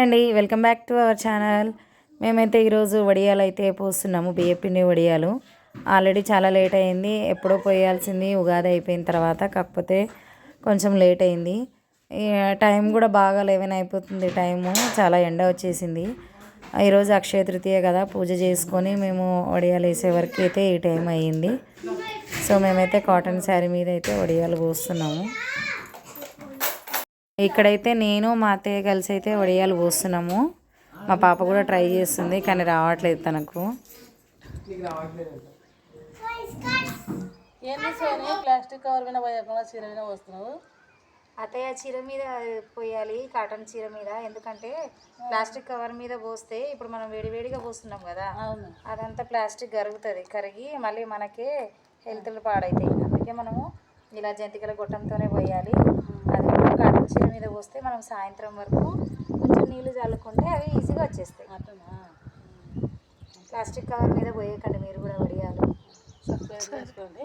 అండి welcome back to our channel. మేమైతే ఈరోజు వడియాలు అయితే పోస్తున్నాము, బియ్యపిండి వడియాలు. ఆల్రెడీ చాలా లేట్ అయింది, ఎప్పుడో పోయాల్సింది ఉగాది అయిపోయిన తర్వాత, కాకపోతే కొంచెం లేట్ అయింది. టైం కూడా బాగా 11 అయిపోతుంది, టైము చాలా ఎండ వచ్చేసింది. ఈరోజు అక్షయ తృతీయ కదా, పూజ చేసుకొని మేము వడియాలు వేసే వరకు అయితే ఈ టైం అయ్యింది. సో మేమైతే కాటన్ శారీ మీద అయితే వడియాలు పోస్తున్నాము. ఇక్కడైతే నేను మా అత్తయ్య కలిసి అయితే వడియాలు పోస్తున్నాము. మా పాప కూడా ట్రై చేస్తుంది కానీ రావట్లేదు తనకు. ప్లాస్టిక్ కవర్ మీద పోయకుండా చీర మీద పోస్తున్నావు. అత్తయ్య చీర మీద పోయాలి, కాటన్ చీర మీద. ఎందుకంటే ప్లాస్టిక్ కవర్ మీద పోస్తే ఇప్పుడు మనం వేడివేడిగా పోస్తున్నాం కదా, అదంతా ప్లాస్టిక్ కరుగుతుంది, కరిగి మళ్ళీ మనకే హెల్త్లు పాడవుతాయి. అందుకే మనము ఇలా జంతికల గొట్టంతోనే పోయాలి. అది కూడా కాటన్ చీర మీద పోస్తే మనం సాయంత్రం వరకు కొంచెం నీళ్ళు చల్లుకుంటే అవి ఈజీగా వచ్చేస్తాయి. ప్లాస్టిక్ కవర్ మీద పోయకండి మీరు కూడా వడియాలు. సబ్స్క్రైబ్ చేసుకోండి.